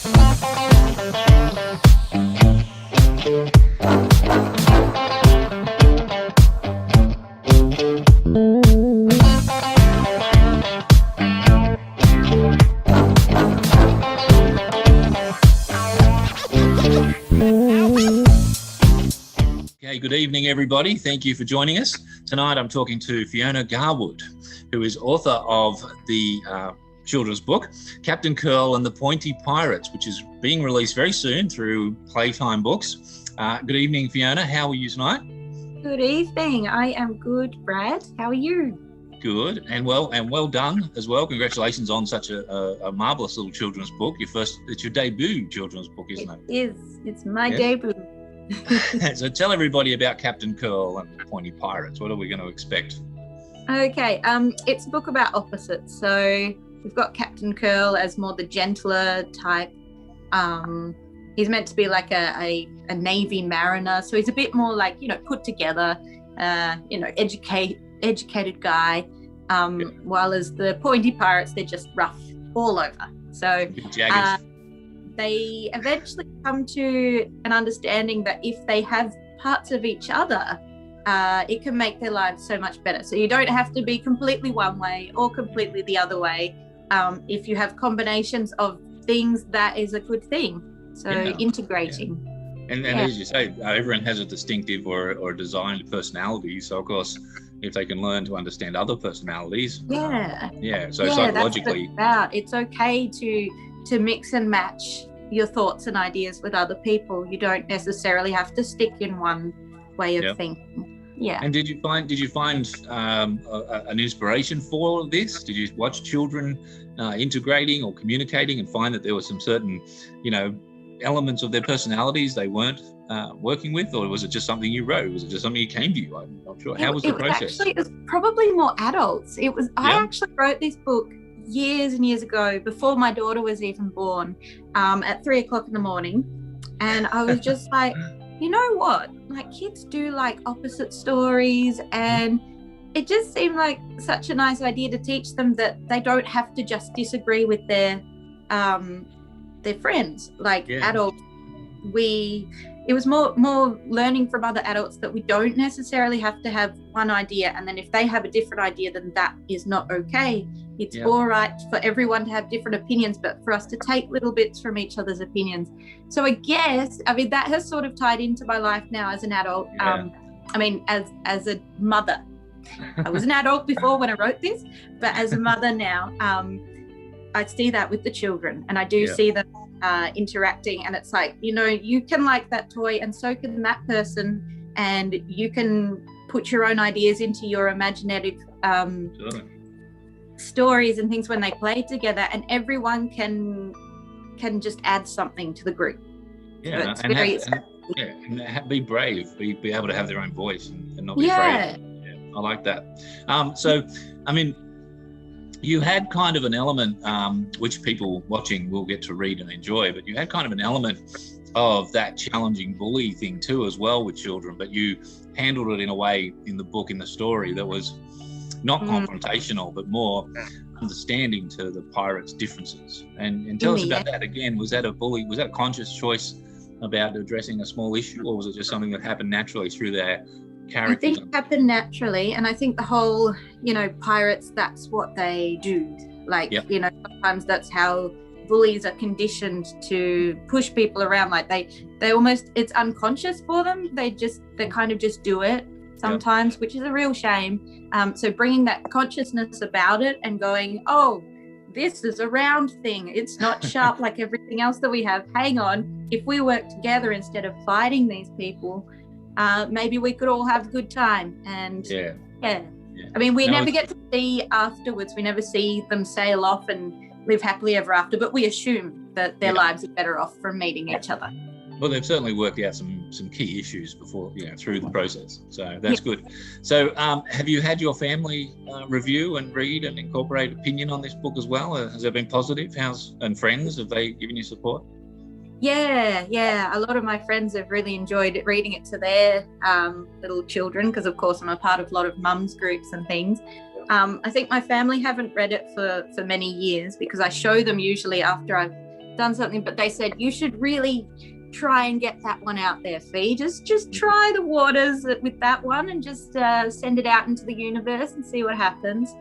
Okay, good evening, everybody. Thank you for joining us. Tonight I'm talking to Fiona Garwood, who is author of the children's book, Captain Curl and the Pointy Pirates, which is being released very soon through Playtime Books. Good evening, Fiona. How are you tonight? Good evening. I am good, Brad. How are you? Good and well done as well. Congratulations on such a marvelous little children's book. It's your debut children's book, isn't it? It is. It's my debut. So tell everybody about Captain Curl and the Pointy Pirates. What are we going to expect? Okay, it's a book about opposites. So we've got Captain Curl as more the gentler type. He's meant to be like a Navy mariner, so he's a bit more like, put together, educated guy. While as the Pointy Pirates, they're just rough all over. So they eventually come to an understanding that if they have parts of each other, it can make their lives so much better. So you don't have to be completely one way or completely the other way. If you have combinations of things, that is a good thing. So integrating. Yeah. And as you say, everyone has a distinctive or designed personality. So of course, if they can learn to understand other personalities. So psychologically. It's okay to mix and match your thoughts and ideas with other people. You don't necessarily have to stick in one way of thinking. Yeah. And did you find an inspiration for all of this? Did you watch children integrating or communicating and find that there were some certain, elements of their personalities they weren't working with, or was it just something you wrote? Was it just something you came to you? I'm not sure. How was the process? It was probably more adults. I actually wrote this book years and years ago, before my daughter was even born, at 3 o'clock in the morning. And I was just like, you know what? Like, kids do like opposite stories, and it just seemed like such a nice idea to teach them that they don't have to just disagree with their friends. Like adults, it was more learning from other adults that we don't necessarily have to have one idea, and then if they have a different idea, then that is not okay. It's all right for everyone to have different opinions, but for us to take little bits from each other's opinions. So I guess, that has sort of tied into my life now as an adult. As a mother. I was an adult before when I wrote this, but as a mother now, I see that with the children, and I do see them interacting, and it's like, you can like that toy and so can that person, and you can put your own ideas into your imaginative stories and things when they play together, and everyone can just add something to the group. And be brave, be able to have their own voice and not be afraid. I like that. You had kind of an element, which people watching will get to read and enjoy, but you had kind of an element of that challenging bully thing too as well with children, but you handled it in a way in the book, in the story, that was not confrontational, but more understanding to the pirates' differences. And tell us about that again. Was that a conscious choice about addressing a small issue, or was it just something that happened naturally through their characters? I think it happened naturally, and I think the whole, pirates, that's what they do. Like, sometimes that's how bullies are conditioned to push people around. Like they almost, it's unconscious for them. They kind of just do it sometimes, which is a real shame. So bringing that consciousness about it and going, oh, this is a round thing. It's not sharp like everything else that we have. Hang on. If we work together instead of fighting these people, maybe we could all have a good time. And we never get to see afterwards. We never see them sail off and live happily ever after, but we assume that their lives are better off from meeting each other. Well, they've certainly worked out some key issues before, through the process. So that's good. So have you had your family review and read and incorporate opinion on this book as well? Has it been positive? And friends, have they given you support? Yeah. A lot of my friends have really enjoyed reading it to their little children, because of course I'm a part of a lot of mums groups and things. I think my family haven't read it for many years, because I show them usually after I've done something, but they said you should really try and get that one out there, Fee. Just try the waters with that one and just send it out into the universe and see what happens.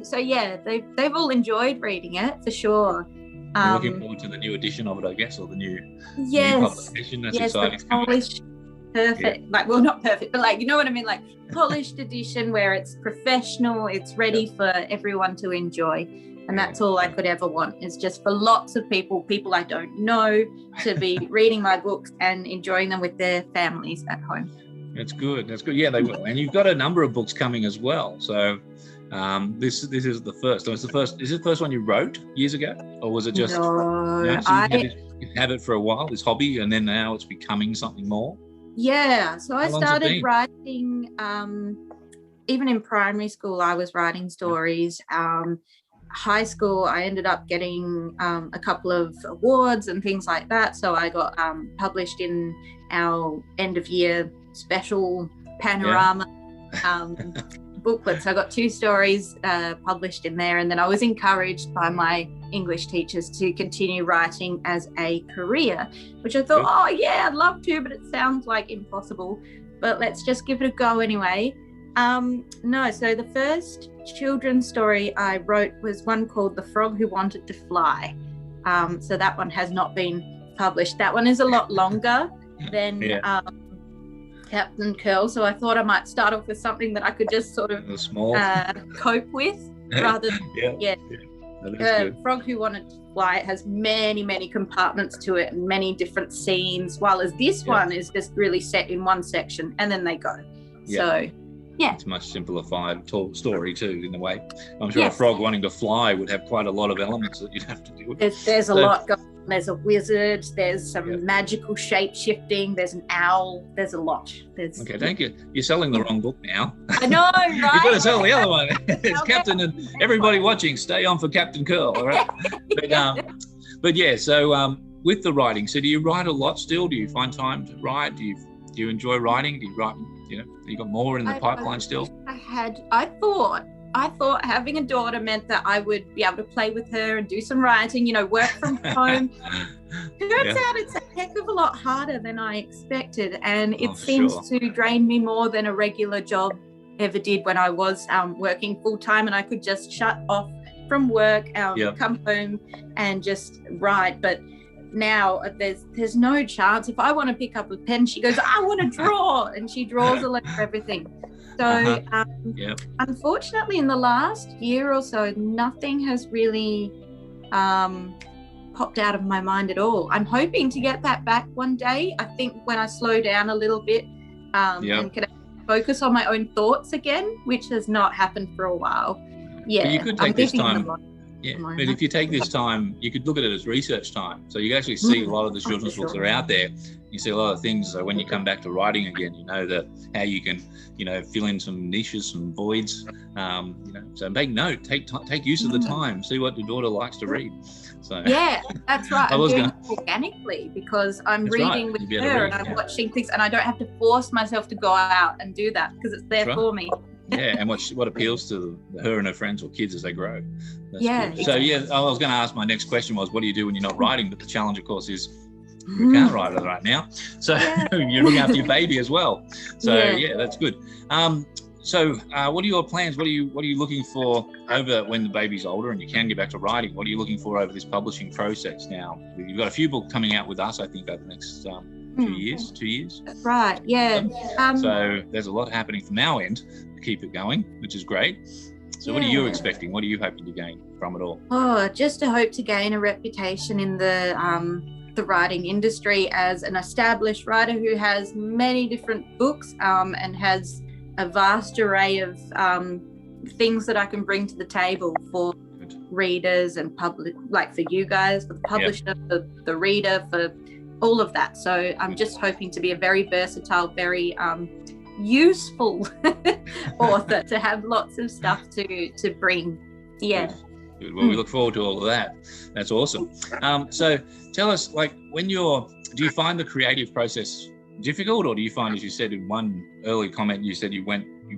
So yeah, they've all enjoyed reading it for sure. You're looking forward to the new edition of it, I guess, or the new publication. That's exciting. Polished, perfect. Like, well, not perfect, but like, you know what I mean? Like polished edition where it's professional, it's ready for everyone to enjoy. And that's all I could ever want, is just for lots of people I don't know, to be reading my books and enjoying them with their families at home. That's good. That's good. Yeah, they will. And you've got a number of books coming as well. So this is the first. So it's the first. Is it the first one you wrote years ago, or was it just? No, so you had it for a while, this hobby, and then now it's becoming something more. Yeah. So I started writing. Even in primary school, I was writing stories. High school, I ended up getting a couple of awards and things like that. So I got published in our end of year special panorama booklet. So I got 2 stories published in there. And then I was encouraged by my English teachers to continue writing as a career, which I thought, oh yeah, I'd love to, but it sounds like impossible. But let's just give it a go anyway. No, so the first children's story I wrote was one called The Frog Who Wanted to Fly. So that one has not been published. That one is a lot longer than Captain Curl. So I thought I might start off with something that I could just sort of cope with rather than, Frog Who Wanted to Fly. It has many, many compartments to it and many different scenes, while as this one is just really set in one section and then they go. So yeah, it's a much simplified story too, in a way. I'm sure a frog wanting to fly would have quite a lot of elements that you'd have to deal with. There's a lot going on. There's a wizard, there's some magical shape shifting, there's an owl, there's a lot. Okay, thank you. You're selling the wrong book now. I know, right? You've got to sell the other one. It's Captain, and everybody watching, stay on for Captain Curl, all right? But yeah, so with the writing, so do you write a lot still? Do you find time to write? Do you enjoy writing? Do you write, you got more in the pipeline still? I thought having a daughter meant that I would be able to play with her and do some writing, work from home. Turns out it's a heck of a lot harder than I expected, and it seems to drain me more than a regular job ever did when I was working full time, and I could just shut off from work, come home and just write. But now there's no chance. If I want to pick up a pen, she goes, I want to draw, and she draws all over everything. So unfortunately, in the last year or so, nothing has really popped out of my mind at all. I'm hoping to get that back one day. I think when I slow down a little bit and can focus on my own thoughts again, which has not happened for a while. Yeah, but you could take this time. Yeah, but if you take this time, you could look at it as research time. So you can actually see a lot of the children's books that are out there. You see a lot of things. So when you come back to writing again, you know that how you can, fill in some niches, some voids. So make note, take use of the time. See what your daughter likes to read. So yeah, that's right. I'm doing it organically because I'm reading with her and I'm watching things, and I don't have to force myself to go out and do that because it's there for me. Yeah, and what appeals to her and her friends or kids as they grow. That's good. Exactly. So I was going to ask, my next question was, what do you do when you're not writing? But the challenge, of course, is you can't write it right now. So you're looking after your baby as well. So that's good. So what are your plans? What are you looking for over when the baby's older and you can get back to writing? What are you looking for over this publishing process now? You've got a few books coming out with us, I think, over the next 2 years. That's right. Yeah. So there's a lot happening from our end to keep it going, which is great. So what are you expecting? What are you hoping to gain from it all? Oh, just to hope to gain a reputation in the writing industry as an established writer who has many different books and has a vast array of things that I can bring to the table for readers and like for you guys, for the publisher, for the reader, for all of that. So I'm just hoping to be a very versatile, very useful author to have lots of stuff to bring. Yeah. Good. Well, we look forward to all of that. That's awesome. So tell us, do you find the creative process difficult, or do you find, as you said in one early comment, you said you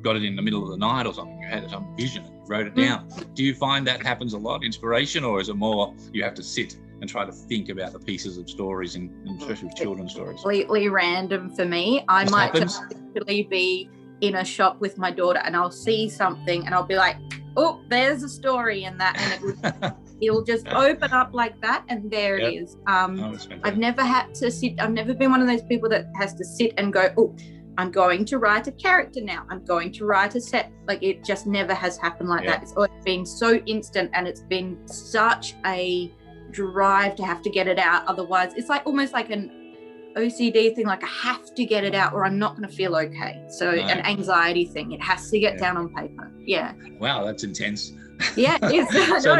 got it in the middle of the night or something, you had some vision and you wrote it down. Do you find that happens a lot, inspiration, or is it more you have to sit and try to think about the pieces of stories, and especially children's stories? Completely random for me. I Just might happens. just literally be in a shop with my daughter and I'll see something and I'll be like, oh, there's a story in that, and it'll just open up like that, and there it is. I've never had to sit. I've never been one of those people that has to sit and go, oh, I'm going to write a character now. I'm going to write a set. Like, it just never has happened like that. It's always been so instant, and it's been such a drive to have to get it out. Otherwise, it's like almost like an OCD thing, like I have to get it out or I'm not going to feel okay. So an anxiety thing. It has to get down on paper. Yeah. Wow, that's intense. Yeah, it is. So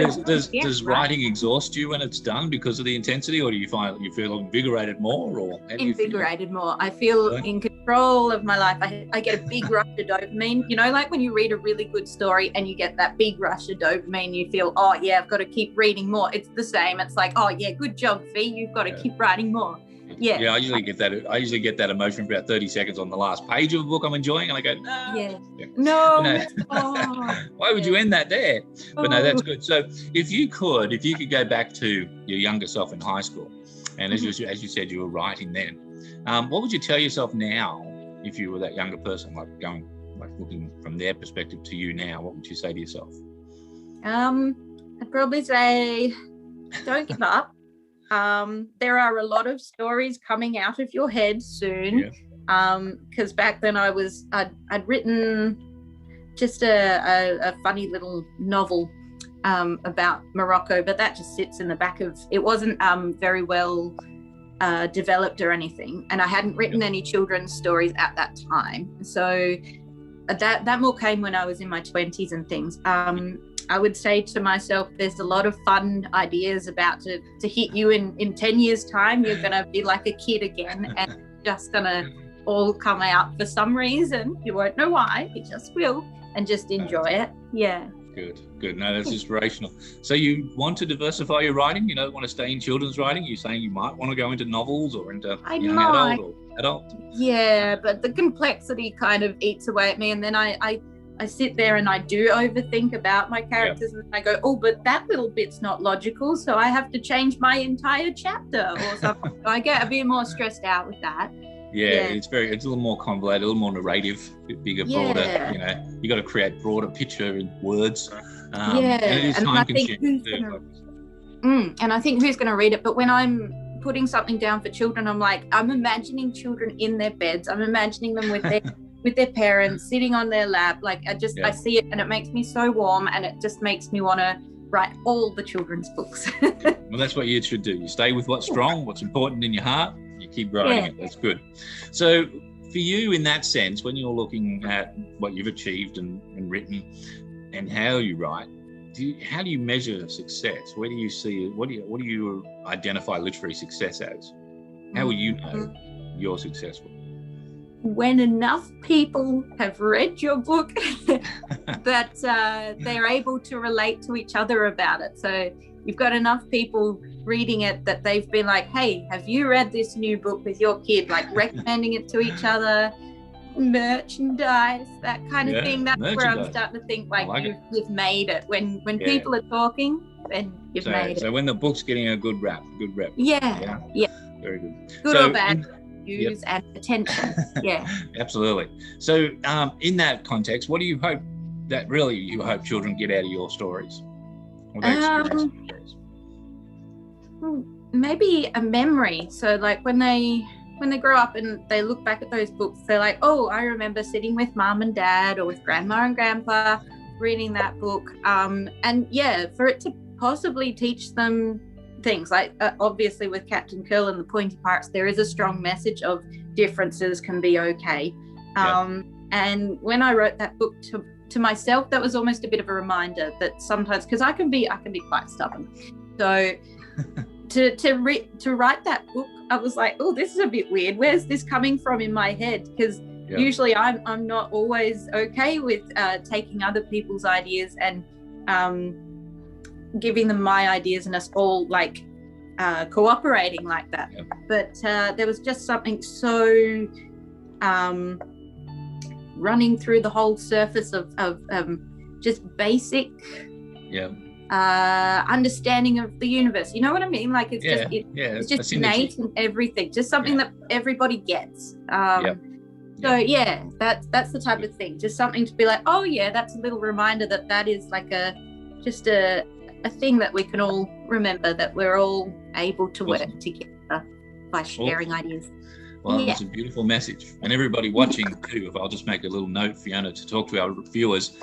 does writing exhaust you when it's done because of the intensity, or do you find you feel invigorated more, or invigorated more? I feel in control of my life. I get a big rush of dopamine. You know, like when you read a really good story and you get that big rush of dopamine, you feel, oh yeah, I've got to keep reading more. It's the same. It's like, oh yeah, good job, Fee. You've got to keep writing more. Yeah, I usually get that emotion for about 30 seconds on the last page of a book I'm enjoying, and I go, no. Why would you end that there? But no, that's good. So if you could go back to your younger self in high school, and as you said, you were writing then, what would you tell yourself now if you were that younger person, looking from their perspective to you now? What would you say to yourself? I'd probably say, don't give up. There are a lot of stories coming out of your head soon. Because back then I'd written just a funny little novel about Morocco, but that just sits in the back of, it wasn't very well developed or anything, and I hadn't written any children's stories at that time. So that more came when I was in my 20s and things. I would say to myself, there's a lot of fun ideas about to hit you in 10 years time. You're going to be like a kid again, and just going to all come out for some reason. You won't know why, it just will, and just enjoy it. Yeah. Good. No, that's inspirational. So you want to diversify your writing? You don't want to stay in children's writing? You're saying you might want to go into novels or into young adult or adult? Yeah, but the complexity kind of eats away at me, and then I sit there and I do overthink about my characters, and I go, oh, but that little bit's not logical, so I have to change my entire chapter or something. So I get a bit more stressed out with that. It's a little more convoluted, a little more narrative, a bit bigger, broader. You know, you got to create broader picture in words. And it is time consuming too. And I think who's going to read it? But when I'm putting something down for children, I'm like, I'm imagining children in their beds. I'm imagining them with their parents sitting on their lap. Like I see it, and it makes me so warm, and it just makes me want to write all the children's books. Well, that's what you should do. You stay with what's strong, what's important in your heart. You keep writing it. That's good. So for you, in that sense, when you're looking at what you've achieved and written and how you write, how do you measure success? Where do you see it? What do you identify literary success as? How will you know you're successful? When enough people have read your book that they're able to relate to each other about it. So you've got enough people reading it that they've been like, hey, have you read this new book with your kid? Like recommending it to each other, merchandise, that kind of thing. That's where I'm starting to think you've made it. When people are talking, then you've made it. So when the book's getting a good rep. Yeah. Very good. Good or bad. Use and attention. Absolutely. So in that context, what do you hope children get out of your stories? Maybe a memory. So like when they grow up and they look back at those books, they're like, oh, I remember sitting with mom and dad or with grandma and grandpa reading that book, and for it to possibly teach them things like obviously with Captain Curl and the Pointy Pirates, there is a strong message of differences can be okay. And when I wrote that book to myself, that was almost a bit of a reminder that sometimes, because I can be quite stubborn, so to write that book, I was like, oh, this is a bit weird. Where's this coming from in my head? Because usually I'm not always okay with taking other people's ideas and giving them my ideas and us all like cooperating like that. But there was just something so running through the whole surface of just basic understanding of the universe. You know what I mean? Like it's just innate in everything, just something that everybody gets. So yeah, that's the type of thing, just something to be like, oh yeah, that's a little reminder that is like a thing that we can all remember, that we're all able to work together by sharing ideas. Well, it's a beautiful message. And everybody watching too, if I'll just make a little note, Fiona, to talk to our viewers,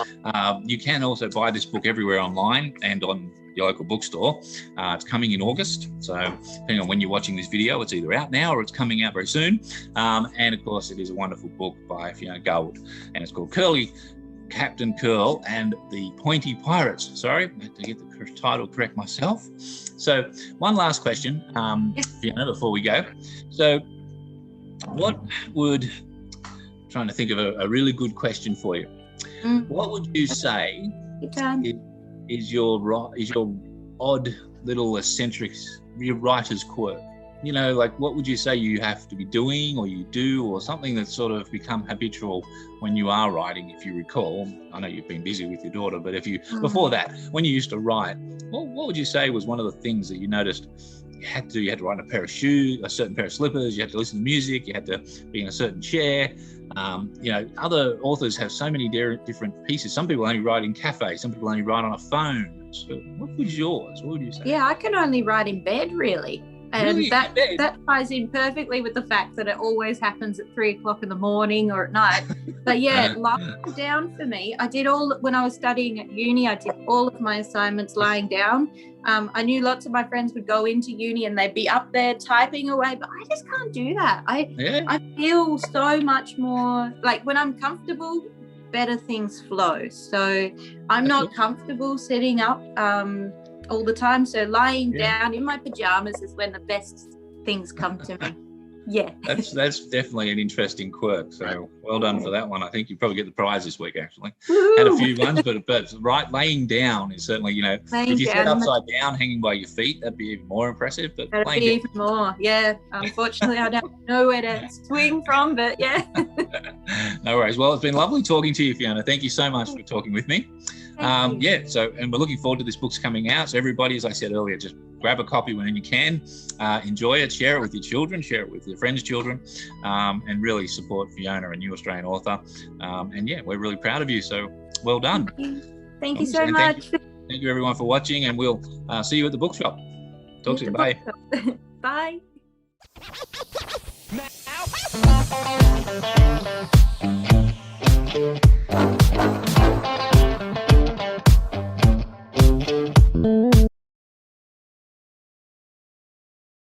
you can also buy this book everywhere online and on your local bookstore. It's coming in August. So depending on when you're watching this video, it's either out now or it's coming out very soon. And of course, it is a wonderful book by Fiona Garwood. And it's called Curly, Captain Curl and the Pointy Pirates. Sorry, I had to get the title correct myself. So one last question, Fiona, before we go. So what would, trying to think of a really good question for you. What would you say is your odd little eccentric, your writer's quirk? You know, like what would you say you have to be doing or you do, or something that's sort of become habitual when you are writing, if you recall? I know you've been busy with your daughter, but if you, before that, when you used to write, what would you say was one of the things that you noticed you had to write in a pair of shoes, a certain pair of slippers, you had to listen to music, you had to be in a certain chair. You know, other authors have so many different pieces. Some people only write in cafes, some people only write on a phone. So what was yours? What would you say? Yeah, I can only write in bed, really. And that ties in perfectly with the fact that it always happens at 3 o'clock in the morning or at night. But yeah, lying down for me, when I was studying at uni, I did all of my assignments lying down. I knew lots of my friends would go into uni and they'd be up there typing away, but I just can't do that. I feel so much more like when I'm comfortable, better things flow. So I'm not comfortable sitting up all the time, so lying down in my pajamas is when the best things come to me. That's definitely an interesting quirk, so well done for that one. I think you probably get the prize this week, actually. Woo-hoo! Had a few ones, but right, laying down is certainly, you know, if you sit upside down hanging by your feet, that'd be even more impressive, but that'd be even more. Unfortunately I don't know where to swing from, but no worries. Well, it's been lovely talking to you, Fiona. Thank you so much for talking with me. And we're looking forward to this book's coming out. So everybody, as I said earlier, just grab a copy when you can, enjoy it, share it with your children, share it with your friends' children, and really support Fiona, a new Australian author. We're really proud of you. So well done. Thank you so much. Thank you everyone for watching, and we'll see you at the bookshop. Talk soon. Bye. Bye.